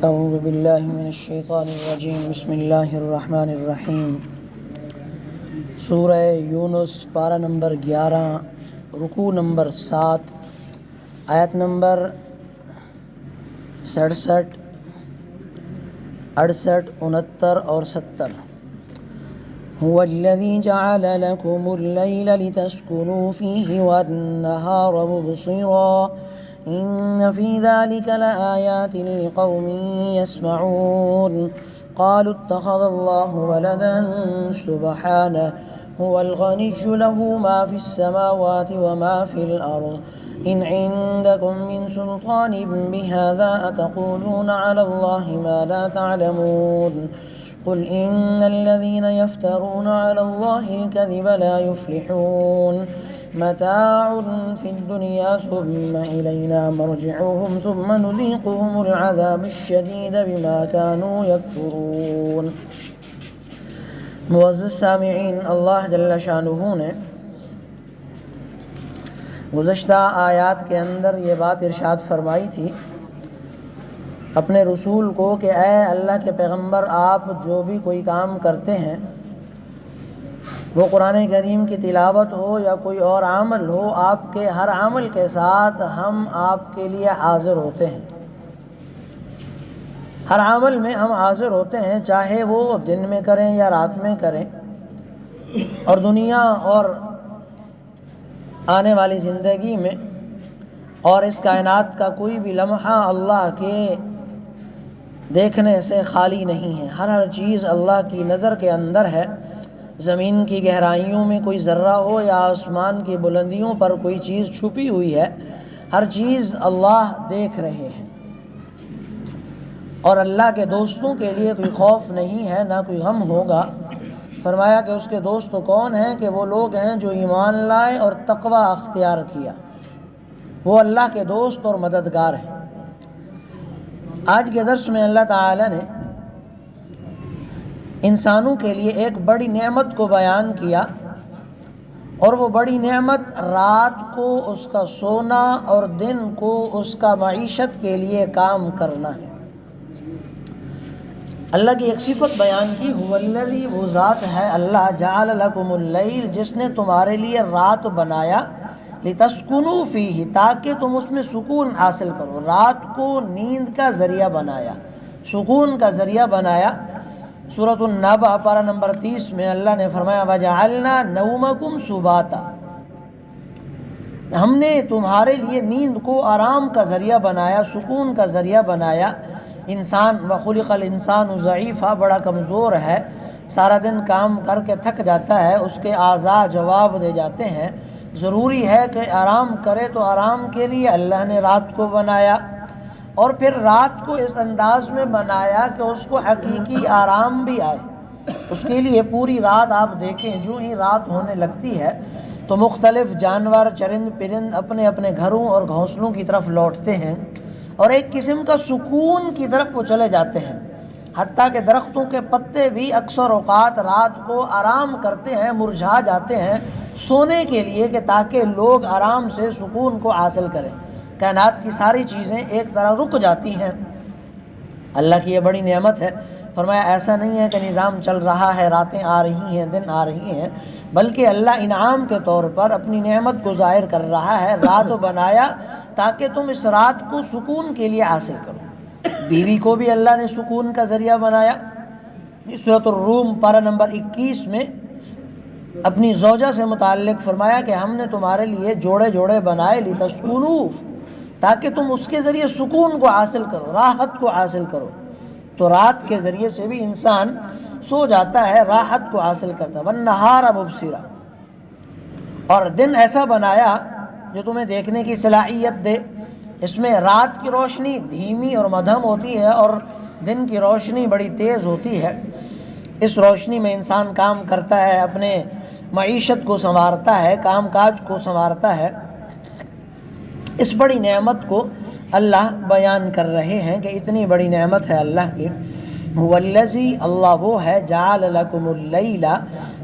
اعوذ باللہ من الشیطان الرجیم بسم اللہ الرحمن الرحیم۔ سورہ یونس پارہ نمبر 11، رکوع نمبر 7، آیت نمبر 67، 68، 69 اور 70۔ هو الذي جعل لكم الليل لتسكنوا فيه والنهار مبصرا إن في ذلك لآيات لقوم يسمعون قالوا اتخذ الله ولدا سبحانه هو الغني له ما في السماوات وما في الأرض إن عندكم من سلطان بهذا أتقولون على الله ما لا تعلمون قل إن الذين يفترون على الله الكذب لا يفلحون متاع في الدنيا ثم إلينا مرجعهم ثم نذيقهم العذاب الشديد بما كانوا يكفرون۔ معزز سامعین، اللہ جل شانہ نے گزشتہ آیات کے اندر یہ بات ارشاد فرمائی تھی اپنے رسول کو کہ اے اللہ کے پیغمبر، آپ جو بھی کوئی کام کرتے ہیں، وہ قرآن کریم کی تلاوت ہو یا کوئی اور عمل ہو، آپ کے ہر عمل کے ساتھ ہم آپ کے لیے حاضر ہوتے ہیں۔ ہر عمل میں ہم حاضر ہوتے ہیں، چاہے وہ دن میں کریں یا رات میں کریں، اور دنیا اور آنے والی زندگی میں اور اس کائنات کا کوئی بھی لمحہ اللہ کے دیکھنے سے خالی نہیں ہے۔ ہر چیز اللہ کی نظر کے اندر ہے۔ زمین کی گہرائیوں میں کوئی ذرہ ہو یا آسمان کی بلندیوں پر کوئی چیز چھپی ہوئی ہے، ہر چیز اللہ دیکھ رہے ہیں۔ اور اللہ کے دوستوں کے لیے کوئی خوف نہیں ہے، نہ کوئی غم ہوگا۔ فرمایا کہ اس کے دوست کون ہیں؟ کہ وہ لوگ ہیں جو ایمان لائے اور تقوی اختیار کیا، وہ اللہ کے دوست اور مددگار ہیں۔ آج کے درس میں اللہ تعالی نے انسانوں کے لیے ایک بڑی نعمت کو بیان کیا، اور وہ بڑی نعمت رات کو اس کا سونا اور دن کو اس کا معیشت کے لیے کام کرنا ہے۔ اللہ کی ایک صفت بیان کی، هو الذی، وہ ذات ہے اللہ، جعل لکم اللیل، جس نے تمہارے لیے رات بنایا، لتسکنوا فیہ، تاکہ تم اس میں سکون حاصل کرو۔ رات کو نیند کا ذریعہ بنایا، سکون کا ذریعہ بنایا۔ سورۃ النبأ پارہ نمبر 30 میں اللہ نے فرمایا وَجَعَلْنَا نَوْمَكُمْ سُبَاتًا، ہم نے تمہارے لیے نیند کو آرام کا ذریعہ بنایا، سکون کا ذریعہ بنایا۔ انسان وَخُلِقَ الْإِنسَانُ ضعیفا، بڑا کمزور ہے، سارا دن کام کر کے تھک جاتا ہے، اس کے اعضاء جواب دے جاتے ہیں، ضروری ہے کہ آرام کرے۔ تو آرام کے لیے اللہ نے رات کو بنایا، اور پھر رات کو اس انداز میں بنایا کہ اس کو حقیقی آرام بھی آئے۔ اس کے لیے پوری رات آپ دیکھیں، جو ہی رات ہونے لگتی ہے تو مختلف جانور، چرند پرند اپنے اپنے گھروں اور گھونسلوں کی طرف لوٹتے ہیں، اور ایک قسم کا سکون کی طرف وہ چلے جاتے ہیں۔ حتیٰ کہ درختوں کے پتے بھی اکثر اوقات رات کو آرام کرتے ہیں، مرجھا جاتے ہیں سونے کے لیے، کہ تاکہ لوگ آرام سے سکون کو حاصل کریں۔ کائنات کی ساری چیزیں ایک طرح رک جاتی ہیں۔ اللہ کی یہ بڑی نعمت ہے۔ فرمایا ایسا نہیں ہے کہ نظام چل رہا ہے، راتیں آ رہی ہیں، دن آ رہی ہیں، بلکہ اللہ انعام کے طور پر اپنی نعمت کو ظاہر کر رہا ہے۔ رات بنایا تاکہ تم اس رات کو سکون کے لیے حاصل کرو۔ بیوی کو بھی اللہ نے سکون کا ذریعہ بنایا۔ سورۃ الروم پارہ نمبر 21 میں اپنی زوجہ سے متعلق فرمایا کہ ہم نے تمہارے لیے جوڑے جوڑے بنائے، لتسکنوا، تاکہ تم اس کے ذریعے سکون کو حاصل کرو، راحت کو حاصل کرو۔ تو رات کے ذریعے سے بھی انسان سو جاتا ہے، راحت کو حاصل کرتا ہے۔ والنہار مبصرا، اور دن ایسا بنایا جو تمہیں دیکھنے کی صلاحیت دے۔ اس میں رات کی روشنی دھیمی اور مدھم ہوتی ہے، اور دن کی روشنی بڑی تیز ہوتی ہے۔ اس روشنی میں انسان کام کرتا ہے، اپنے معیشت کو سنوارتا ہے، کام کاج کو سنوارتا ہے۔ اس بڑی نعمت کو اللہ بیان کر رہے ہیں کہ اتنی بڑی نعمت ہے اللہ کی۔ هو الذی، اللہ وہ ہے، جعل لکم اللیل،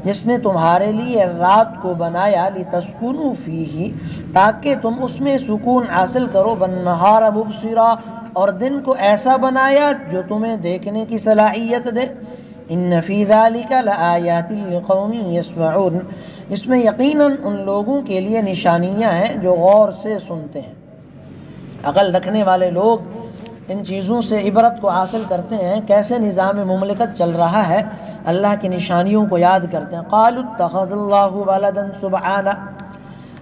جس نے تمہارے لیے رات کو بنایا، لتسکنوا فیہ، تاکہ تم اس میں سکون حاصل کرو، والنہار مبصرا، اور دن کو ایسا بنایا جو تمہیں دیکھنے کی صلاحیت دے. ان فی ذلک لآیات لقوم یسمعون، اس میں یقیناً ان لوگوں کے لیے نشانیاں ہیں جو غور سے سنتے ہیں. عقل رکھنے والے لوگ ان چیزوں سے عبرت کو حاصل کرتے ہیں، کیسے نظام مملکت چل رہا ہے، اللہ کی نشانیوں کو یاد کرتے ہیں. قالوا اتخذ اللہ ولدا سبحانہ،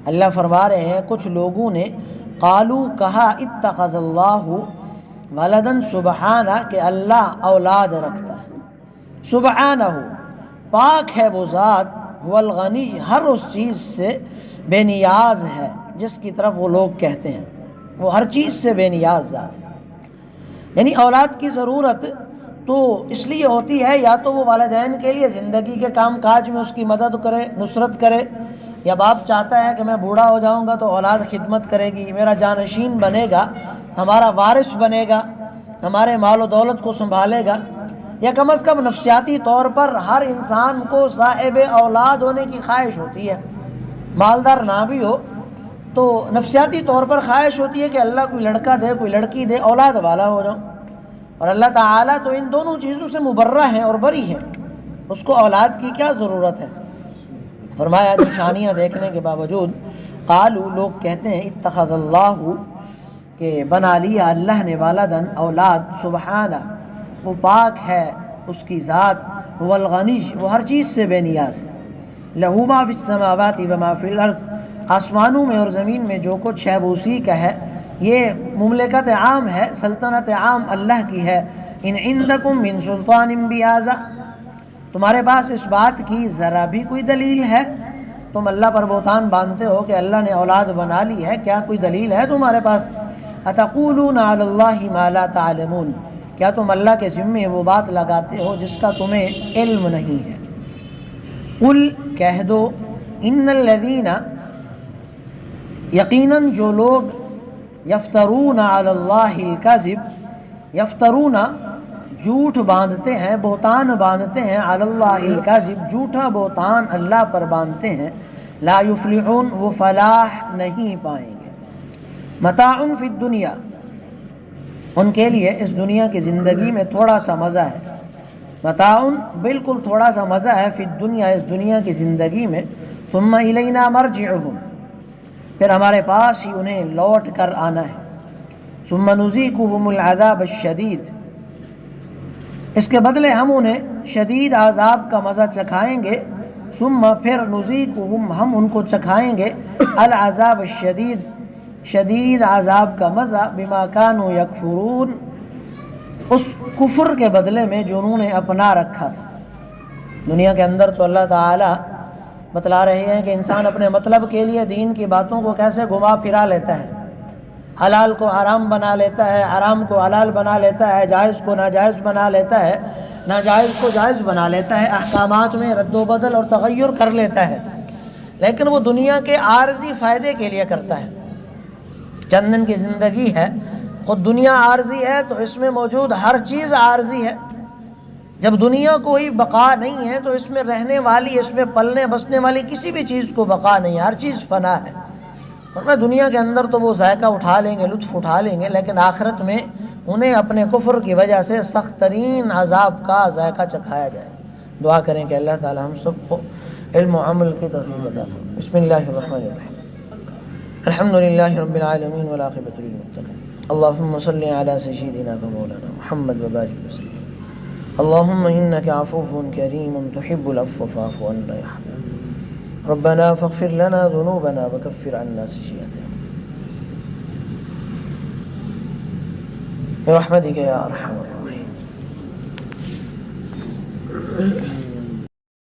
اللہ فرما رہے ہیں کچھ لوگوں نے قالو کہا اتخذ اللہ ولدا سبحانہ کہ اللہ اولاد رکھتا ہے. سبحانہ پاک ہے وہ ذات، والغنی ہر اس چیز سے بے نیاز ہے جس کی طرف وہ لوگ کہتے ہیں، وہ ہر چیز سے بے نیاز ذات ہے. یعنی اولاد کی ضرورت تو اس لیے ہوتی ہے یا تو وہ والدین کے لیے زندگی کے کام کاج میں اس کی مدد کرے، نصرت کرے، یا باپ چاہتا ہے کہ میں بوڑھا ہو جاؤں گا تو اولاد خدمت کرے گی، میرا جانشین بنے گا، ہمارا وارث بنے گا، ہمارے مال و دولت کو سنبھالے گا. یا کم از کم نفسیاتی طور پر ہر انسان کو صاحب اولاد ہونے کی خواہش ہوتی ہے. مالدار نہ بھی ہو تو نفسیاتی طور پر خواہش ہوتی ہے کہ اللہ کوئی لڑکا دے، کوئی لڑکی دے، اولاد والا ہو جاؤں. اور اللہ تعالیٰ تو ان دونوں چیزوں سے مبرہ ہیں اور بری ہیں، اس کو اولاد کی کیا ضرورت ہے. فرمایا نشانیاں دیکھنے کے باوجود قالو لوگ کہتے ہیں اتخذ اللہ کہ بنا لیا اللہ نے ولدن اولاد، سبحانہ وہ پاک ہے اس کی ذات، والغنی وہ ہر چیز سے بے نیاز ہے. لہو ما فی السماوات و ما فی الارض، آسمانوں میں اور زمین میں جو کچھ ہے وہ اسی کا ہے. یہ مملکت عام ہے، سلطنت عام اللہ کی ہے. ان عندکم من سلطان بہذا، تمہارے پاس اس بات کی ذرا بھی کوئی دلیل ہے؟ تم اللہ پر بہتان باندھتے ہو کہ اللہ نے اولاد بنا لی ہے، کیا کوئی دلیل ہے تمہارے پاس؟ اتقولون علی اللہ ما لا تعلمون، کیا تم اللہ کے ذمے وہ بات لگاتے ہو جس کا تمہیں علم نہیں ہے؟ قل کہہ دو ان الذین، یقیناً جو لوگ یفترون علی اللہ الکذب، یفترون جھوٹ باندھتے ہیں، بہتان باندھتے ہیں، علی اللہ الکذب جھوٹا بہتان اللہ پر باندھتے ہیں، لا یفلحون وہ فلاح نہیں پائیں گے. متاع فی الدنیا، ان کے لیے اس دنیا کی زندگی میں تھوڑا سا مزہ ہے. متاع بالکل تھوڑا سا مزہ ہے، فی الدنیا اس دنیا کی زندگی میں. ثم الینا مرجعہم، پھر ہمارے پاس ہی انہیں لوٹ کر آنا ہے. ثم نذیقہم العذاب الشدید، اس کے بدلے ہم انہیں شدید عذاب کا مزہ چکھائیں گے. ثم پھر نذیقہم ہم ان کو چکھائیں گے العذاب الشدید شدید عذاب کا مزہ، بما کانوا یکفرون اس کفر کے بدلے میں جو انہوں نے اپنا رکھا تھا. دنیا کے اندر تو اللہ تعالیٰ بتلا رہے ہیں کہ انسان اپنے مطلب کے لیے دین کی باتوں کو کیسے گھما پھرا لیتا ہے، حلال کو حرام بنا لیتا ہے، حرام کو حلال بنا لیتا ہے، جائز کو ناجائز بنا لیتا ہے، ناجائز کو جائز بنا لیتا ہے، احکامات میں رد و بدل اور تغیر کر لیتا ہے. لیکن وہ دنیا کے عارضی فائدے کے لیے کرتا ہے. چند دن کی زندگی ہے، خود دنیا عارضی ہے تو اس میں موجود ہر چیز عارضی ہے. جب دنیا کوئی بقا نہیں ہے تو اس میں رہنے والی، اس میں پلنے بسنے والی کسی بھی چیز کو بقا نہیں ہے، ہر چیز فنا ہے. اور دنیا کے اندر تو وہ ذائقہ اٹھا لیں گے، لطف اٹھا لیں گے، لیکن آخرت میں انہیں اپنے کفر کی وجہ سے سخت ترین عذاب کا ذائقہ چکھایا جائے. دعا کریں کہ اللہ تعالی ہم سب کو علم و عمل کی توفیق عطا فرمائے. بسم اللہ الرحمن الرحیم. الحمد للہ رب العالمین والعاقبۃ للمتقین. اللہم صلی علی سیدنا و مولانا محمد وبارک وسلم. اللہم انک عفو کریم تحب العفو فاعف عنا یا حبیب. ربنا فاغفر لنا ذنوبنا وکفر عنا سیئاتنا برحمتک یا ارحم الراحمین.